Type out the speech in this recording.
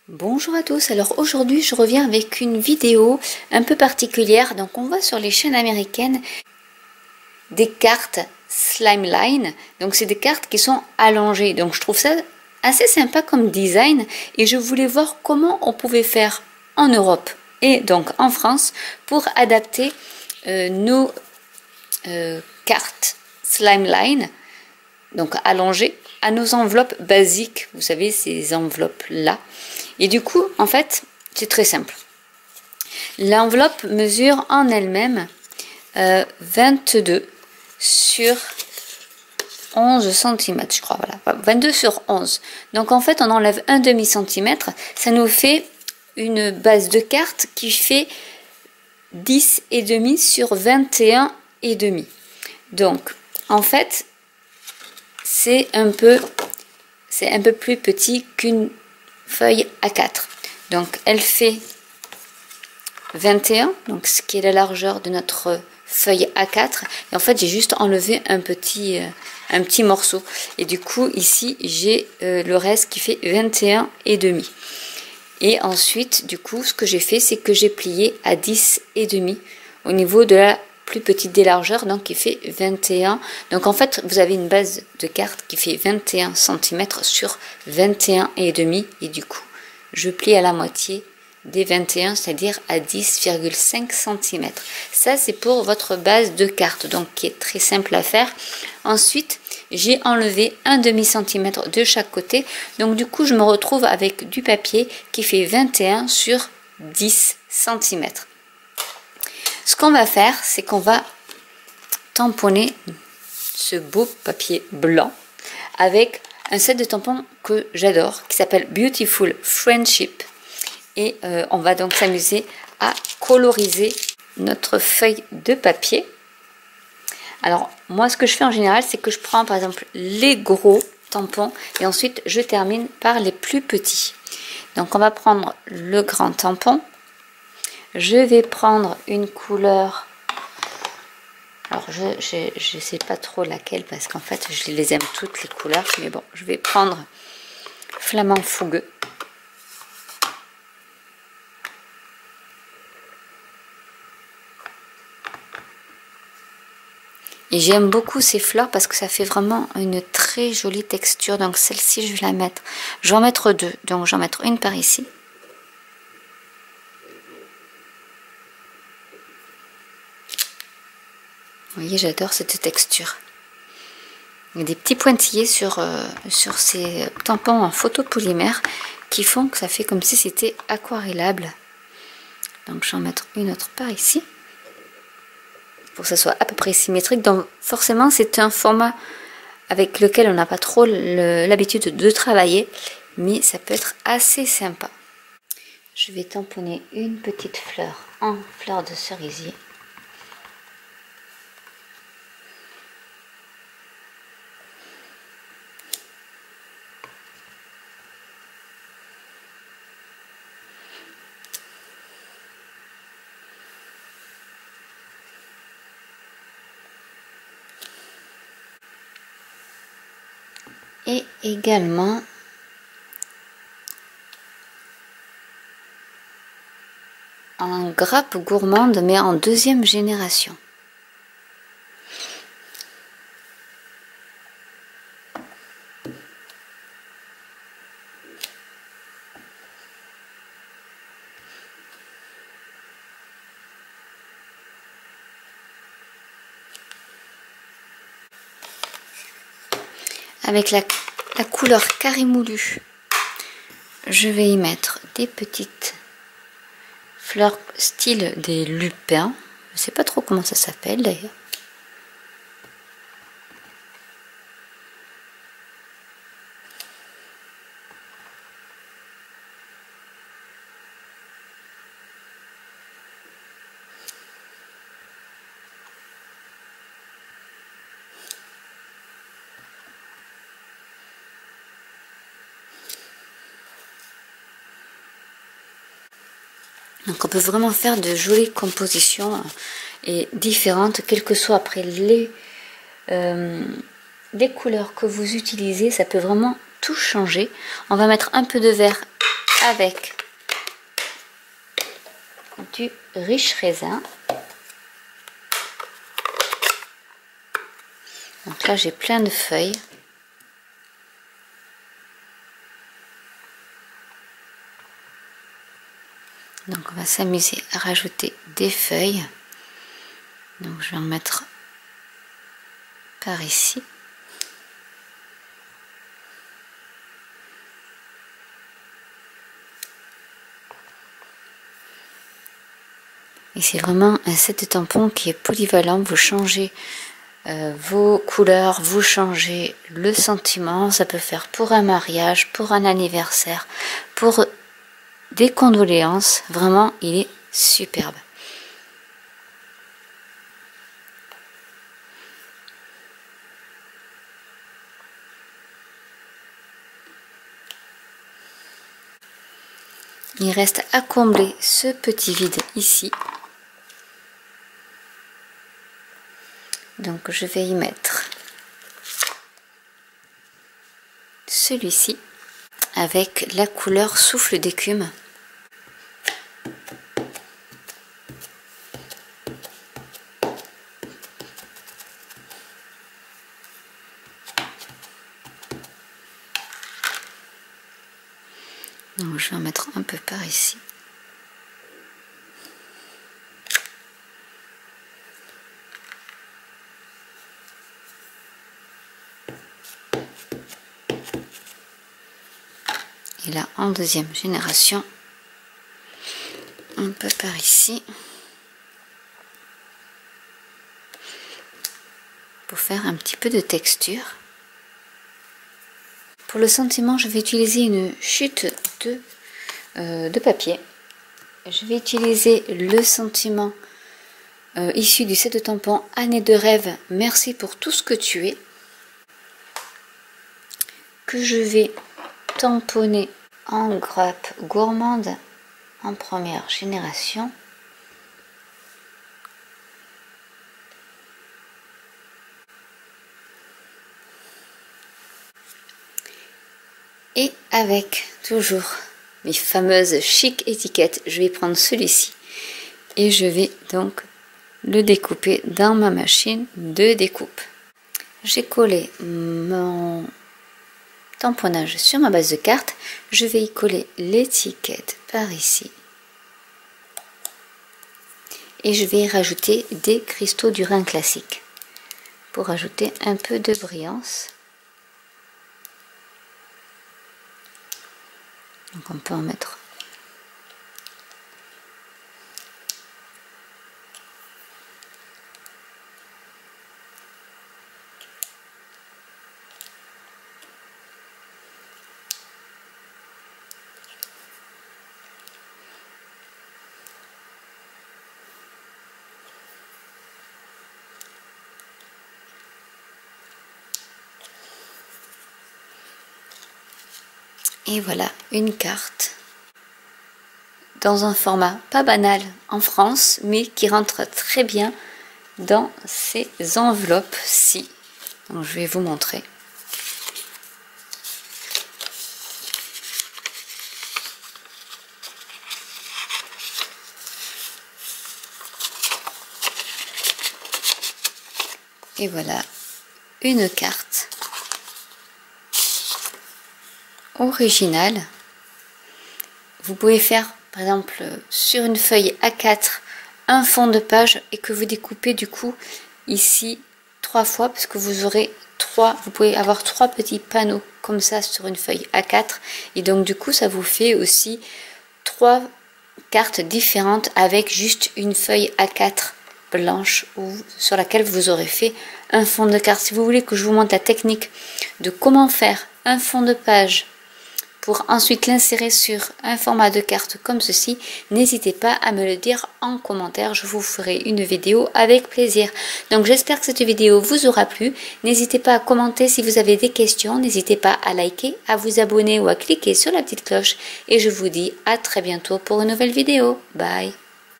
Bonjour à tous, alors aujourd'hui je reviens avec une vidéo un peu particulière. Donc on voit sur les chaînes américaines des cartes Slimeline, donc c'est des cartes qui sont allongées, donc je trouve ça assez sympa comme design et je voulais voir comment on pouvait faire en Europe et donc en France pour adapter nos cartes Slimeline, donc allongées, à nos enveloppes basiques, vous savez, ces enveloppes là. Et du coup, en fait, c'est très simple. L'enveloppe mesure en elle-même 22 sur 11 cm, je crois, voilà, 22 sur 11. Donc en fait, on enlève un demi-centimètre, ça nous fait une base de carte qui fait 10,5 sur 21,5. Donc, en fait, c'est un peu plus petit qu'une feuille A4. Donc elle fait 21, donc ce qui est la largeur de notre feuille A4. Et en fait j'ai juste enlevé un petit morceau. Et du coup ici j'ai le reste qui fait 21,5. Et ensuite du coup ce que j'ai fait, c'est que j'ai plié à 10,5 au niveau de la plus petite des largeurs, donc qui fait 21. Donc en fait vous avez une base de carte qui fait 21 cm sur 21,5 et du coup je plie à la moitié des 21, c'est-à-dire à 10,5 cm. Ça c'est pour votre base de carte, donc qui est très simple à faire. Ensuite j'ai enlevé un demi-centimètre de chaque côté, donc du coup je me retrouve avec du papier qui fait 21 sur 10 cm. Ce qu'on va faire, c'est qu'on va tamponner ce beau papier blanc avec un set de tampons que j'adore, qui s'appelle Beautiful Friendship. Et on va donc s'amuser à coloriser notre feuille de papier. Alors, moi, ce que je fais en général, c'est que je prends par exemple les gros tampons et ensuite je termine par les plus petits. Donc, on va prendre le grand tampon. Je vais prendre une couleur, alors je sais pas trop laquelle parce qu'en fait je les aime toutes les couleurs, mais bon, je vais prendre Flamand Fougueux. Et j'aime beaucoup ces fleurs parce que ça fait vraiment une très jolie texture. Donc celle-ci je vais la mettre, je vais en mettre deux, donc je vais en mettre une par ici. Vous voyez, j'adore cette texture. Il y a des petits pointillés sur ces tampons en photopolymère qui font que ça fait comme si c'était aquarellable. Donc je vais en mettre une autre par ici. Pour que ça soit à peu près symétrique. Donc forcément c'est un format avec lequel on n'a pas trop l'habitude de travailler. Mais ça peut être assez sympa. Je vais tamponner une petite fleur en fleur de cerisier. Et également en grappe gourmande, mais en deuxième génération. Avec la couleur carré moulu, je vais y mettre des petites fleurs style des lupins. Je ne sais pas trop comment ça s'appelle d'ailleurs. Donc on peut vraiment faire de jolies compositions et différentes, quelles que soient après les couleurs que vous utilisez, ça peut vraiment tout changer. On va mettre un peu de vert avec du riche raisin. Donc là j'ai plein de feuilles. Donc on va s'amuser à rajouter des feuilles. Donc je vais en mettre par ici. Et c'est vraiment un set de tampons qui est polyvalent. Vous changez vos couleurs, vous changez le sentiment. Ça peut faire pour un mariage, pour un anniversaire, pour des condoléances. Vraiment, il est superbe. Il reste à combler ce petit vide ici. Donc je vais y mettre celui-ci avec la couleur souffle d'écume. Donc je vais en mettre un peu par ici. Et là, en deuxième génération, un peu par ici, pour faire un petit peu de texture. Pour le sentiment, je vais utiliser une chute de papier. Je vais utiliser le sentiment issu du set de tampons Année de rêve, merci pour tout ce que tu es, que je vais tamponner en grappe gourmande en première génération. Et avec toujours mes fameuses chic étiquettes, je vais prendre celui-ci et je vais donc le découper dans ma machine de découpe. J'ai collé mon tamponnage sur ma base de carte, je vais y coller l'étiquette par ici et je vais y rajouter des cristaux du Rhin classique pour ajouter un peu de brillance. Donc on peut en mettre et voilà une carte dans un format pas banal en France, mais qui rentre très bien dans ces enveloppes-ci. Donc je vais vous montrer. Et voilà une carte originale. Vous pouvez faire par exemple sur une feuille A4 un fond de page et que vous découpez du coup ici 3 fois, parce que vous aurez vous pouvez avoir 3 petits panneaux comme ça sur une feuille A4 et donc du coup ça vous fait aussi 3 cartes différentes avec juste une feuille A4 blanche ou sur laquelle vous aurez fait un fond de carte. Si vous voulez que je vous montre la technique de comment faire un fond de page pour ensuite l'insérer sur un format de carte comme ceci, n'hésitez pas à me le dire en commentaire, je vous ferai une vidéo avec plaisir. Donc j'espère que cette vidéo vous aura plu, n'hésitez pas à commenter si vous avez des questions, n'hésitez pas à liker, à vous abonner ou à cliquer sur la petite cloche et je vous dis à très bientôt pour une nouvelle vidéo. Bye.